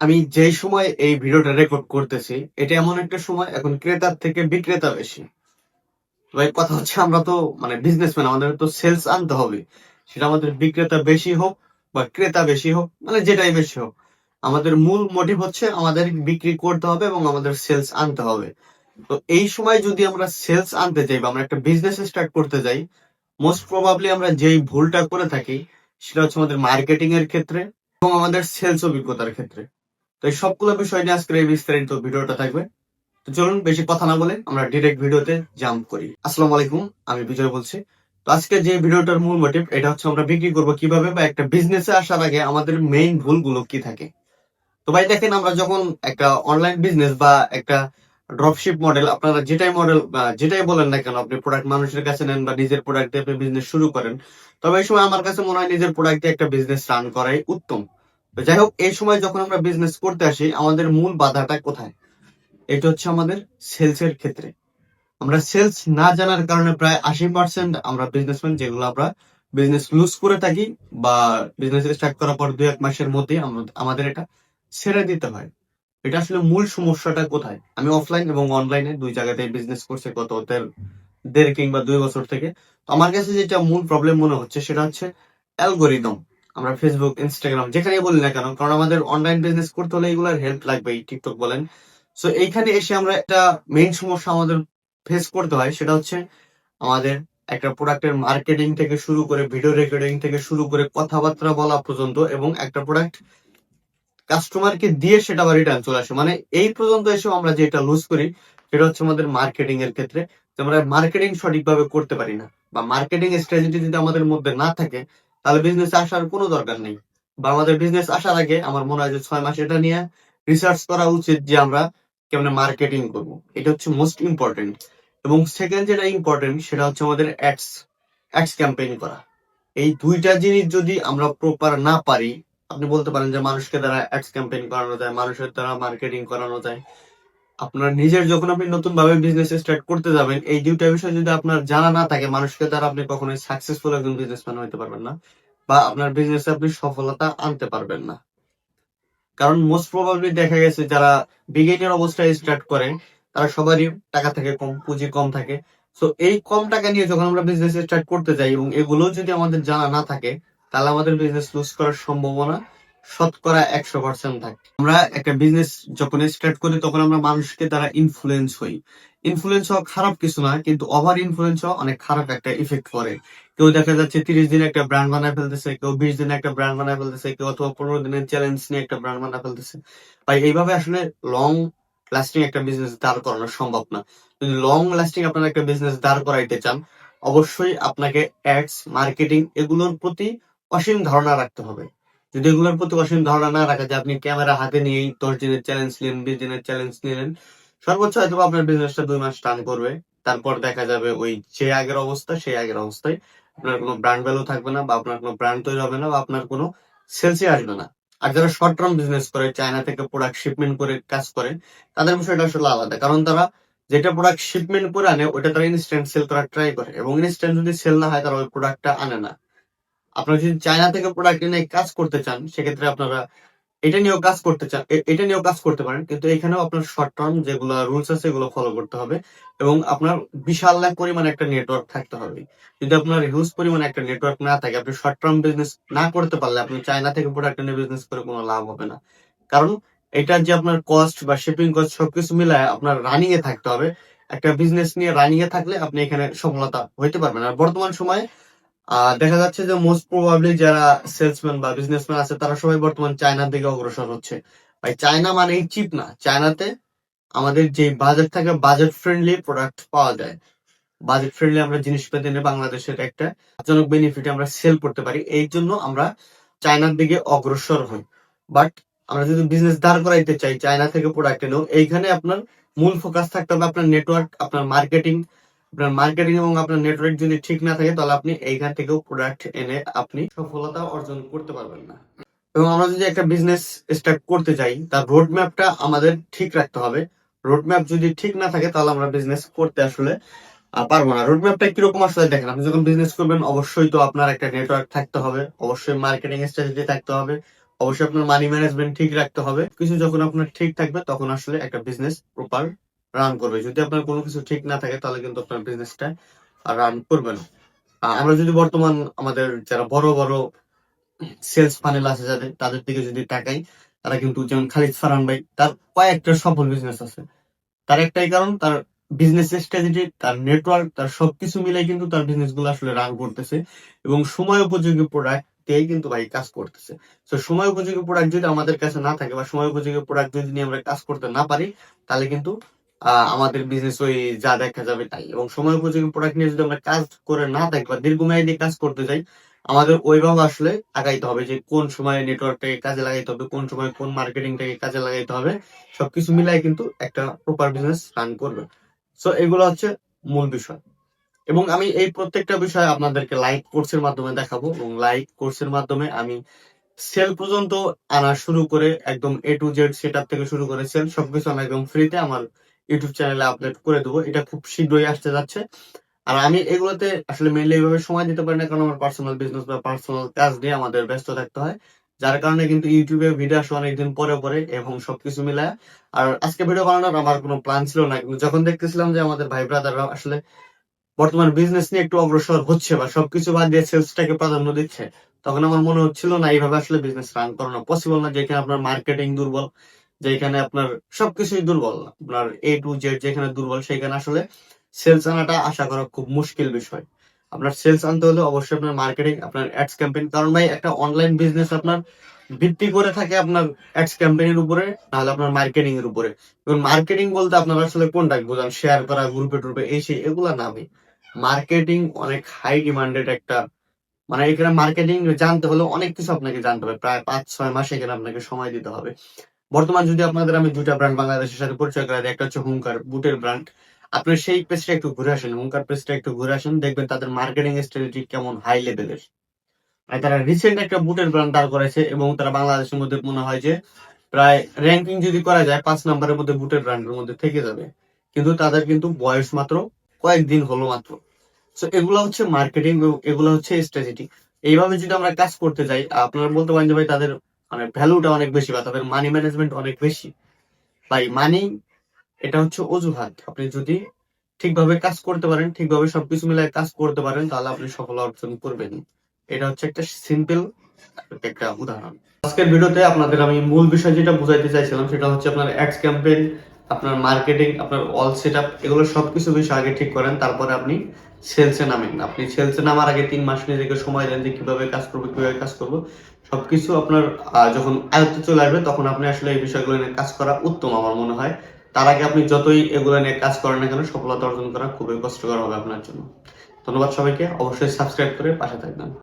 আমি যেই সময় এই ভিডিওটা রেকর্ড করতেছি, এটা এমন একটা সময় এখন ক্রেতার থেকে বিক্রেতা বেশি। ভাই কথা হচ্ছে আমরা তো মানে বিজনেসম্যান, আমাদের তো সেলস আনতে হবে। সেটা আমাদের বিক্রেতা বেশি হোক বা ক্রেতা বেশি হোক, মানে যেটাই বেশি হোক। আমাদের মূল মোটিভ হচ্ছে আমাদের বিক্রি করতে হবে এবং আমাদের সেলস আনতে হবে। তো এই সময় যদি আমরা সেলস আনতে যাই বা আমরা একটা বিজনেস স্টার্ট করতে যাই, মোস্ট প্রবাবলি আমরা যেই ভুলটা করে থাকি সেটা হচ্ছে আমাদের মার্কেটিং এর ক্ষেত্রে এবং আমাদের সেলস অভিজ্ঞতার ক্ষেত্রে। তো এই সবগুলো বিষয় নিয়ে আজকের এই বিস্তারিত ভিডিওটা থাকবে। তো চলুন বেশি কথা না বলে আমরা ডিরেক্ট ভিডিওতে জাম্প করি। আসসালামু আলাইকুম, আমি বিজয় বলছি। তো আজকে যে ভিডিওটার মূল মোটিভ এটা হচ্ছে আমরা বিক্রি করব কিভাবে বা একটা বিজনেসে আসার আগে আমাদের মেইন ভুলগুলো কি থাকে। তো ভাই দেখেন, আমরা যখন একটা অনলাইন বিজনেস বা একটা ড্রপশিপ মডেল, আপনারা যেটাই মডেল যেটাই বলেন না কেন, আপনি প্রোডাক্ট মানুষের কাছে নেন বা নিজের প্রোডাক্ট দিয়ে আপনি বিজনেস শুরু করেন, তবে এই সময় আমার কাছে মনে হয় নিজের প্রোডাক্ট দিয়ে একটা বিজনেস রান করাই উত্তম। তো যাই হোক, এই সময় যখন আমরা বিজনেস করতে আসি আমাদের মূল বাধাটা কোথায়? এটা হচ্ছে আমাদের সেলস এর ক্ষেত্রে। আমরা সেলস না জানার কারণে প্রায় 80% আমরা বিজনেসম্যান যেগুলো আমরা বিজনেস লুজ করে থাকি বা বিজনেস স্টার্ট করার পর 2-1 মাসের মধ্যেই আমাদের এটা ছেড়ে দিতে হয়। এটা আসলে মূল সমস্যাটা কোথায়? আমি অফলাইন এবং অনলাইনে দুই জায়গাতেই বিজনেস করছি গত দেড় কিংবা 2 বছর থেকে। তো আমার কাছে যেটা মূল প্রবলেম মনে হচ্ছে সেটা হচ্ছে অ্যালগোরিদম। আমরা ফেসবুক, ইনস্টাগ্রাম যেখানেই বলি না কেন, কারণ আমাদের অনলাইন বিজনেস করতে হলে এগুলোর হেল্প লাগবেই, টিকটক বলেন। সো এইখানে এসে আমরা একটা মেইন সমস্যা আমাদের ফেস করতে হয়, সেটা হচ্ছে আমাদের একটা প্রোডাক্টের মার্কেটিং থেকে শুরু করে ভিডিও রেকর্ডিং থেকে শুরু করে কথাবার্তা বলা পর্যন্ত, এবং একটা প্রোডাক্ট কাস্টমারকে দিয়ে সেটা আবার রিটার্ন চলে আসে। মানে এই পর্যন্ত এসেও আমরা যেটা লুজ করি সেটা হচ্ছে আমাদের মার্কেটিং এর ক্ষেত্রে, যে আমরা মার্কেটিং সঠিকভাবে করতে পারি না বা মার্কেটিং স্ট্র্যাটেজি যদি আমাদের মধ্যে না থাকে তাহলে বিজনেস আসার কোনো দরকার নেই। বা আমাদের বিজনেস আসার আগে আমার মনে হয় যে 6 মাস এটা নিয়ে রিসার্চ করা উচিত যে আমরা কেমন মার্কেটিং করব। এটা হচ্ছে মোস্ট ইম্পর্টেন্ট। এবং সেকেন্ড যেটা ইম্পর্টেন্ট সেটা হচ্ছে আমাদের অ্যাডস অ্যাডস ক্যাম্পেইন করা। এই দুইটা জিনিস যদি আমরা প্রপার না পারি, আপনি বলতে পারেন যে মানুষকে দ্বারা অ্যাডস ক্যাম্পেইন করানো যায়, মানুষের দ্বারা মার্কেটিং করানো যায়। আপনার নিজের যখন আপনি নতুন ভাবে বিজনেস স্টার্ট করতে যাবেন, এই দুইটা বিষয় যদি আপনার জানা না থাকে, মানুষকে দ্বারা আপনি কখনোই সাকসেসফুল একজন বিজনেসম্যান হতে পারবেন না বা আপনার বিজনেসে আপনি সফলতা আনতে পারবেন না। কারণ মোস্ট প্রবাবলি দেখা গেছে যারা বিগিনার অবস্থায় স্টার্ট করে তারা সবারই টাকা থাকে কম, পুঁজি কম থাকে। সো এই কম টাকা নিয়ে যখন আমরা বিজনেস স্টার্ট করতে যাই এবং এগুলো যদি আমাদের জানা না থাকে, তাহলে আমাদের বিজনেস লুজ করার সম্ভাবনা 100% থাকে। আমরা একটা বিজনেস যখন স্টার্ট করি তখন আমরা মানুষকে দ্বারা ইনফ্লুয়েন্স হই। ইনফ্লুয়েন্স হওয়া খারাপ কিছু না, কিন্তু ওভার ইনফ্লুয়েন্স হওয়া অনেক খারাপ একটা ইফেক্ট করে। কেউ দেখা যাচ্ছে 30 দিনে একটা ব্র্যান্ড বানায় ফেলতেছে, কেউ 20 দিনে একটা ব্র্যান্ড বানায় ফেলতেছে, কেউ অথবা 15 দিনের চ্যালেঞ্জ নিয়ে একটা ব্র্যান্ড বানায় ফেলতেছে। ভাই এইভাবে আসলে লং লাস্টিং একটা বিজনেস দাঁড় করানো সম্ভব না। যদি লং লাস্টিং আপনারা একটা বিজনেস দাঁড় করাইতে চান, অবশ্যই আপনাকে অ্যাডস, মার্কেটিং এগুলোর প্রতি অসীম ধারণা রাখতে হবে। যদি এগুলোর প্রতি অসীম ধারণা না রাখা যায়, আপনি ক্যামেরা হাতে নিয়েই 10 দিনের চ্যালেঞ্জ নিলেন, 20 দিনের চ্যালেঞ্জ নিলেন, সর্বোচ্চ হয়তো আপনার বিজনেসটা 2 মাস টান করবে। তারপর দেখা যাবে ওই যে আগের অবস্থা সেই আগের অবস্থায়। আপনার কোনো ব্র্যান্ড ভ্যালু থাকবে না বা আপনার কোনো ব্র্যান্ড তৈরি হবে না বা আপনার কোনো সেলসই আসবে না। আর যারা শর্ট টার্ম বিজনেস করে, চায়না থেকে প্রোডাক্ট শিপমেন্ট করে কাজ করে, তাদের বিষয়টা আসলে আলাদা। কারণ তারা যেটা প্রোডাক্ট শিপমেন্ট করে আনে ওটা তারা ইনস্ট্যান্ট সেল করার ট্রাই করে, এবং ইনস্ট্যান্ট যদি সেল না হয় তারা ওই প্রোডাক্টটা আনে না। আপনারা যদি চায়না থেকে প্রোডাক্ট নিয়ে কাজ করতে চান, সেক্ষেত্রে আপনারা এটা নিয়েও কাজ করতে পারেন, কিন্তু এখানেও আপনার শর্ট টার্ম যেগুলো রুলস আছে এগুলো ফলো করতে হবে এবং আপনার বিশাল লাখ পরিমাণে একটা নেটওয়ার্ক থাকতে হবে। যদি আপনার হিউজ পরিমাণে একটা নেটওয়ার্ক না থাকে, আপনি শর্ট টার্ম বিজনেস না করতে পারলে আপনি চায়না থেকে প্রোডাক্ট নিয়ে বিজনেস করে কোনো লাভ হবে না। কারণ এটা যে আপনার কস্ট বা শিপিং কস্ট সবকিছু মিলায় আপনার রানিং এ থাকতে হবে। একটা বিজনেস নিয়ে রানিং এ থাকলে আপনি এখানে সফলতা হইতে পারবেন। আর বর্তমান সময়ে দেখা যাচ্ছে যে মোস্ট প্রবাবলি যারা সেলসম্যান বা বিজনেসম্যান আছে তারা সবাই বর্তমান চায়নার দিকে অগ্রসর হচ্ছে। ভাই চায়না মানেই চিপ না। চায়নাতে আমাদের যে বাজেট থাকে, বাজেট ফ্রেন্ডলি প্রোডাক্ট পাওয়া যায়। বাজেট ফ্রেন্ডলি আমরা জিনিসপাতি এনে বাংলাদেশের একটা লাভজনক বেনিফিটে আমরা সেল করতে পারি, এই জন্য আমরা চায়নার দিকে অগ্রসর হই। বাট আমরা যদি বিজনেস দাঁড় করাইতে চাই চায়না থেকে প্রোডাক্ট এনেও, এইখানে আপনার মূল ফোকাস থাকতে হবে আপনার নেটওয়ার্ক, আপনার মার্কেটিং। আপনার মার্কেটিং এবং আপনার নেটওয়ার্ক যদি ঠিক না থাকে তাহলে আপনি এইখান থেকেও প্রোডাক্ট এনে আপনি সফলতা অর্জন করতে পারবেন না। এবং আমরা যদি একটা বিজনেস স্টার্ট করতে চাই, তার রোড ম্যাপটা আমাদের ঠিক রাখতে হবে। রোড ম্যাপ যদি ঠিক না থাকে তাহলে আমরা বিজনেস করতে আসলে পারবো না। রোড ম্যাপটা কিরকম আসলে দেখেন, আপনি যখন বিজনেস করবেন অবশ্যই তো আপনার একটা নেটওয়ার্ক থাকতে হবে, অবশ্যই মার্কেটিং স্ট্র্যাটেজি থাকতে হবে, অবশ্যই আপনার মানি ম্যানেজমেন্ট ঠিক রাখতে হবে। কিছু যখন আপনার ঠিক থাকবে তখন আসলে একটা বিজনেস প্রপার রান করবে। যদি আপনার কোনো কিছু ঠিক না থাকে তাহলে কিন্তু আপনার বিজনেসটা রান করবে না। আমরা যদি বর্তমান আমাদের যারা বড় বড় সেলস ফানেল আছে যাদের, তাদের দিকে যদি তাকাই, তারা কিন্তু যেমন খালিদ ফারহান ভাই, তার কয়েকটা সফল বিজনেস আছে। তার একটাই কারণ, তার বিজনেস স্ট্র্যাটেজি, তার নেটওয়ার্ক, তার সবকিছু মিলাই কিন্তু তার বিজনেস গুলো আসলে রান করতেছে এবং সময় উপযোগী প্রোডাক্ট দিয়েই কিন্তু ভাই কাজ করতেছে। তো সময় উপযোগী প্রোডাক্ট যদি আমাদের কাছে না থাকে বা সময় উপযোগী প্রোডাক্ট যদি নিয়ে আমরা কাজ করতে না পারি, তাহলে কিন্তু আমাদের বিজনেস ওই যা দেখা যাবে তাই। এবং সময় উপযোগী প্রোডাক্ট নিয়ে যদি আমরা কাজ করে না থাকি বা দীর্ঘমেয়াদী কাজ করতে যাই, আমাদের ওইভাবে আসলে আগাইতে হবে যে কোন সময় নেটওয়ার্কটাকে কাজে লাগাইতে হবে, কোন সময় কোন মার্কেটিংটাকে কাজে লাগাইতে হবে। সবকিছু মিলাই কিন্তু একটা প্রপার বিজনেস রান করবে। সো এগুলো হচ্ছে মূল বিষয়। এবং আমি এই প্রত্যেকটা বিষয় আপনাদেরকে লাইভ কোর্সের মাধ্যমে দেখাবো এবং লাইভ কোর্সের মাধ্যমে আমি সেল পর্যন্ত আনা শুরু করে একদম এ টু জেড সেটআপ থেকে শুরু করে সেল সবকিছু আমি একদম ফ্রিতে আমার ইউটিউব চ্যানেলে আপলোড করে দেবো। এটা খুব শীঘ্রই আসতে যাচ্ছে। আর আমি এগুলোতে আসলে মেইনলি এইভাবে সময় দিতে পারি না, কারণ আমার পার্সোনাল বিজনেস বা পার্সোনাল কাজ নিয়ে আমাদের ব্যস্ত থাকতে হয়। যার কারণে কিন্তু ইউটিউবে ভিডিও আসে অনেকদিন পরে পরে এবং সবকিছু মিলায়। আর আজকে ভিডিও বানানোর আমার কোনো প্ল্যান ছিল না, কিন্তু যখন দেখতেছিলাম যে আমাদের ভাই ব্রাদাররা আসলে বর্তমান বিজনেস নিয়ে একটু অগ্রসর হচ্ছে বা সবকিছু বাদ দিয়ে সেলসটাকে প্রাধান্য দিচ্ছে, তখন আমার মনে হচ্ছিল না এইভাবে আসলে বিজনেস রান করানো পসিবল না, যেখানে আপনার মার্কেটিং দুর্বল, যেখানে আপনার সবকিছুই দুর্বল, আপনার এ টু জেড যেখানে দুর্বল, সেখানে আসলে সেলস আনাটা আশা করা খুব মুশকিল বিষয়। আপনার সেলস আনতে হলে অবশ্যই আপনার মার্কেটিং, আপনার অ্যাডস ক্যাম্পেইন, কারণ ভাই একটা অনলাইন বিজনেস আপনার ভিত্তি করে থাকে আপনার অ্যাডস ক্যাম্পেইনের উপরে, নাহলে আপনার মার্কেটিং এর উপরে। এবং মার্কেটিং বলতে আপনারা আসলে কোনটা বোঝান? শেয়ার করা, গ্রুপে টুপে এই সেই এগুলা না ভাই। মার্কেটিং অনেক হাই ডিমান্ডেড একটা, মানে এখানে মার্কেটিং জানতে হলে অনেক কিছু আপনাকে জানতে হবে, প্রায় 5-6 মাস এখানে আপনাকে সময় দিতে হবে। বর্তমান যদি আপনাদের আমি দুইটা ব্র্যান্ড বাংলাদেশের সাথে পরিচয় করাই দিই, একটা হচ্ছে হুঙ্কার বুটের ব্র্যান্ড। আপনি সেই পেজটা একটু ঘুরে আসেন, হুঙ্কার পেজটা একটু ঘুরে আসেন, দেখবেন তাদের মার্কেটিং স্ট্র্যাটেজি কেমন হাই লেভেলের। আর তারা রিসেন্ট একটা বুটের ব্র্যান্ড দাঁড় করেছে এবং তারা বাংলাদেশের মধ্যে মনে হয় যে প্রায় র্যাঙ্কিং যদি করা যায় 5 নম্বরের মধ্যে বুটের ব্র্যান্ডের মধ্যে থেকে যাবে। কিন্তু তাদের কিন্তু বয়স মাত্র কয়েকদিন হলো মাত্র। সো এগুলো হচ্ছে মার্কেটিং, এগুলো হচ্ছে স্ট্র্যাটেজি। এইভাবে যদি আমরা কাজ করতে যাই, আপনারা বলতে পারেন যে ভাই তাদের মানে ভ্যালুটা অনেক বেশি বা তাদের মানি ম্যানেজমেন্ট অনেক বেশি। ভাই মানি এটা হচ্ছে অজুহাত। আপনি যদি ঠিকভাবে কাজ করতে পারেন, ঠিকভাবে সবকিছু মিলায় কাজ করতে পারেন, তাহলে আপনি সফলতা অর্জন করবেন। এটা হচ্ছে একটা সিম্পল একটা উদাহরণ। আজকের ভিডিওতে আপনাদের আমি মূল বিষয় যেটা বুঝাইতে চাইছিলাম সেটা হচ্ছে আপনার অ্যাডস ক্যাম্পেইন, আপনার মার্কেটিং, আপনার অল সেটআপ, এগুলো সবকিছু বিষয় আগে ঠিক করেন, তারপরে আপনি সেলসে নামেন। আপনি সেলসে নামার আগে 3 মাস নিজেকে সময় দেন যে কিভাবে কাজ করবো, কিভাবে কাজ করবো। সবকিছু আপনার যখন আয়ত্তে চলে আসবে তখন আপনি আসলে এই বিষয়গুলো নিয়ে কাজ করা উত্তম আমার মনে হয়। তার আগে আপনি যতই এগুলো নিয়ে কাজ করেন না কেন, সফলতা অর্জন করা খুবই কষ্টকর হবে আপনার জন্য। ধন্যবাদ সবাইকে, অবশ্যই সাবস্ক্রাইব করে পাশে থাকবেন।